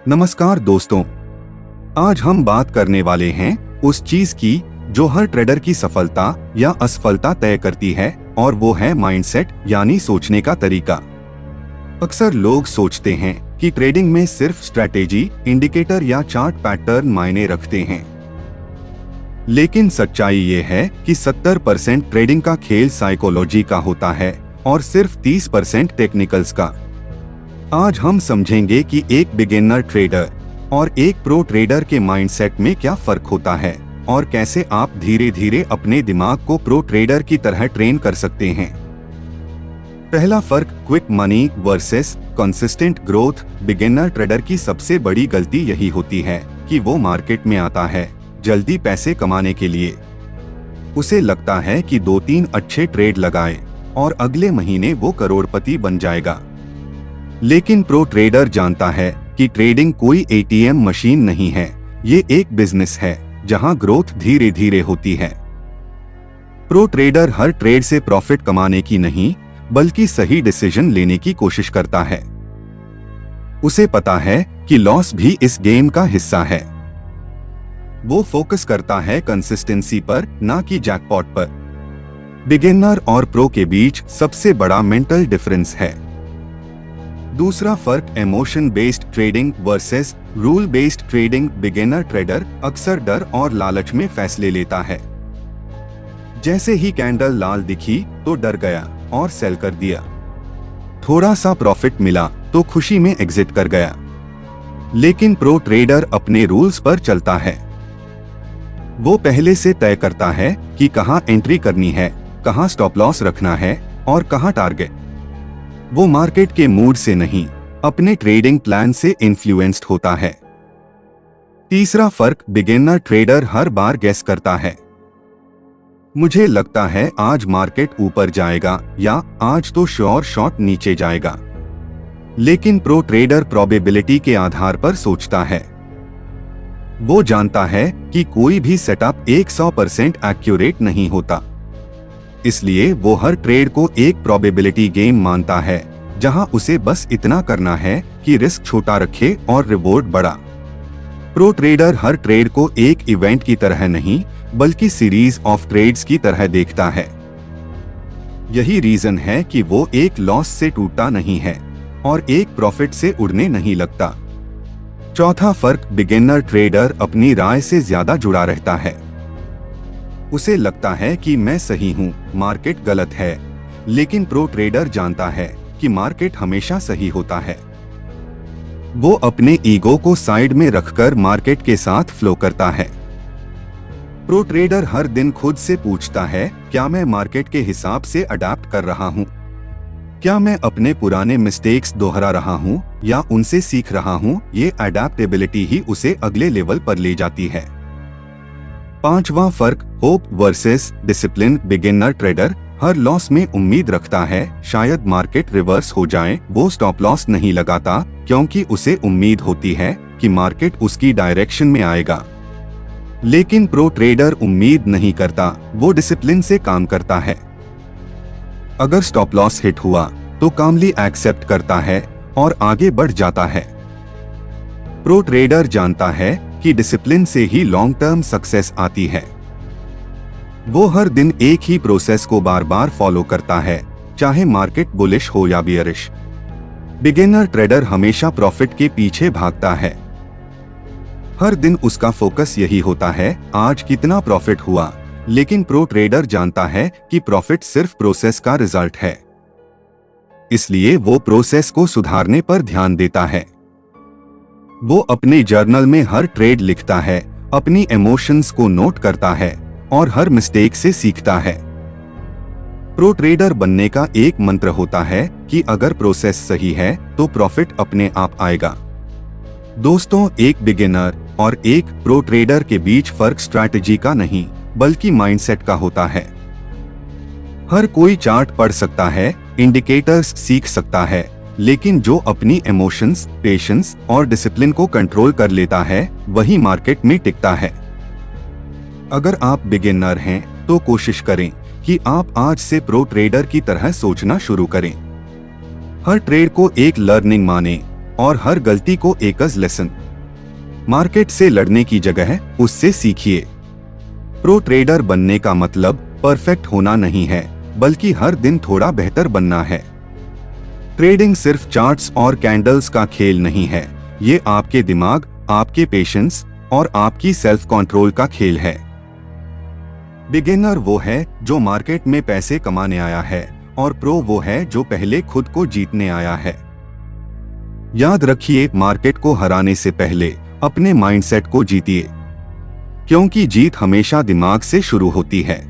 नमस्कार दोस्तों, आज हम बात करने वाले हैं उस चीज की जो हर ट्रेडर की सफलता या असफलता तय करती है, और वो है माइंडसेट यानी सोचने का तरीका। अक्सर लोग सोचते हैं कि ट्रेडिंग में सिर्फ स्ट्रैटेजी, इंडिकेटर या चार्ट पैटर्न मायने रखते हैं, लेकिन सच्चाई ये है कि 70% ट्रेडिंग का खेल साइकोलॉजी का होता है और सिर्फ 30% टेक्निकल्स का। आज हम समझेंगे कि एक बिगिनर ट्रेडर और एक प्रो ट्रेडर के माइंडसेट में क्या फर्क होता है और कैसे आप धीरे धीरे अपने दिमाग को प्रो ट्रेडर की तरह ट्रेन कर सकते हैं। पहला फर्क, quick money versus consistent growth. Beginner trader की सबसे बड़ी गलती यही होती है कि वो मार्केट में आता है जल्दी पैसे कमाने के लिए। उसे लगता है कि 2-3 अच्छे ट्रेड लगाए और अगले महीने वो करोड़पति बन जाएगा। लेकिन प्रो ट्रेडर जानता है कि ट्रेडिंग कोई एटीएम मशीन नहीं है, ये एक बिजनेस है जहां ग्रोथ धीरे धीरे होती है। प्रो ट्रेडर हर ट्रेड से प्रॉफिट कमाने की नहीं, बल्कि सही डिसीजन लेने की कोशिश करता है। उसे पता है कि लॉस भी इस गेम का हिस्सा है। वो फोकस करता है कंसिस्टेंसी पर, ना कि जैकपॉट पर। बिगिनर और प्रो के बीच सबसे बड़ा मेंटल डिफरेंस है। दूसरा फर्क, emotion based trading versus rule based trading. Beginner trader अक्सर डर और लालच में फैसले लेता है। जैसे ही कैंडल लाल दिखी तो डर गया और सेल कर दिया। थोड़ा सा प्रॉफिट मिला तो खुशी में एग्जिट कर गया। लेकिन प्रो ट्रेडर अपने रूल्स पर चलता है। वो पहले से तय करता है कि कहां एंट्री करनी है, कहां स्टॉप लॉस रखना है और कहां टारगेट। वो मार्केट के मूड से नहीं, अपने ट्रेडिंग प्लान से इन्फ्लुएंस्ड होता है। तीसरा फर्क, बिगिनर ट्रेडर हर बार गेस करता है। मुझे लगता है आज मार्केट ऊपर जाएगा या आज तो श्योर शॉट नीचे जाएगा। लेकिन प्रो ट्रेडर प्रोबेबिलिटी के आधार पर सोचता है। वो जानता है कि कोई भी सेटअप 100% एक्यूरेट नहीं होता, इसलिए वो हर ट्रेड को एक प्रोबेबिलिटी गेम मानता है, जहां उसे बस इतना करना है कि रिस्क छोटा रखे और रिवॉर्ड बड़ा। प्रो ट्रेडर हर ट्रेड को एक इवेंट की तरह नहीं, बल्कि सीरीज ऑफ ट्रेड्स की तरह देखता है। यही रीजन है कि वो एक लॉस से टूटता नहीं है और एक प्रॉफिट से उड़ने नहीं लगता। चौथा फर्क, बिगिनर ट्रेडर अपनी राय से ज्यादा जुड़ा रहता है। उसे लगता है कि मैं सही हूँ, मार्केट गलत है। लेकिन प्रो ट्रेडर जानता है कि मार्केट हमेशा सही होता है। वो अपने ईगो को साइड में रखकर मार्केट के साथ फ्लो करता है। प्रो ट्रेडर हर दिन खुद से पूछता है, क्या मैं मार्केट के हिसाब से अडैप्ट कर रहा हूँ? क्या मैं अपने पुराने मिस्टेक्स दोहरा रहा हूँ या उनसे सीख रहा हूँ? ये अडैप्टेबिलिटी ही उसे अगले लेवल पर ले जाती है। पांचवा फर्क, hope versus discipline. Beginner trader हर लॉस में उम्मीद रखता है शायद मार्केट रिवर्स हो जाए। वो स्टॉप लॉस नहीं लगाता क्योंकि उसे उम्मीद होती है कि मार्केट उसकी डायरेक्शन में आएगा। लेकिन प्रो ट्रेडर उम्मीद नहीं करता, वो डिसिप्लिन से काम करता है। अगर स्टॉप लॉस हिट हुआ तो कामली एक्सेप्ट करता है और आगे बढ़ जाता है। प्रो ट्रेडर जानता है कि डिसिप्लिन से ही लॉन्ग टर्म सक्सेस आती है। वो हर दिन एक ही प्रोसेस को बार बार फॉलो करता है, चाहे मार्केट बुलिश हो या बियरिश। बिगिनर ट्रेडर हमेशा प्रॉफिट के पीछे भागता है। हर दिन उसका फोकस यही होता है, आज कितना प्रॉफिट हुआ। लेकिन प्रो ट्रेडर जानता है कि प्रॉफिट सिर्फ प्रोसेस का रिजल्ट है, इसलिए वो प्रोसेस को सुधारने पर ध्यान देता है। वो अपने जर्नल में हर ट्रेड लिखता है, अपनी इमोशंस को नोट करता है और हर मिस्टेक से सीखता है। प्रो ट्रेडर बनने का एक मंत्र होता है कि अगर प्रोसेस सही है तो प्रॉफिट अपने आप आएगा। दोस्तों, एक बिगिनर और एक प्रो ट्रेडर के बीच फर्क स्ट्रैटेजी का नहीं, बल्कि माइंडसेट का होता है। हर कोई चार्ट पढ़ सकता है, इंडिकेटर्स सीख सकता है, लेकिन जो अपनी इमोशंस, पेशेंस और डिसिप्लिन को कंट्रोल कर लेता है, वही मार्केट में टिकता है। अगर आप बिगिनर हैं तो कोशिश करें कि आप आज से प्रो ट्रेडर की तरह सोचना शुरू करें। हर ट्रेड को एक लर्निंग माने और हर गलती को एक लेसन। मार्केट से लड़ने की जगह उससे सीखिए। प्रो ट्रेडर बनने का मतलब परफेक्ट होना नहीं है, बल्कि हर दिन थोड़ा बेहतर बनना है। ट्रेडिंग सिर्फ चार्ट्स और कैंडल्स का खेल नहीं है, ये आपके दिमाग, आपके पेशेंस और आपकी सेल्फ कंट्रोल का खेल है। बिगिनर वो है जो मार्केट में पैसे कमाने आया है और प्रो वो है जो पहले खुद को जीतने आया है। याद रखिए, मार्केट को हराने से पहले अपने माइंडसेट को जीतिए, क्योंकि जीत हमेशा दिमाग से शुरू होती है।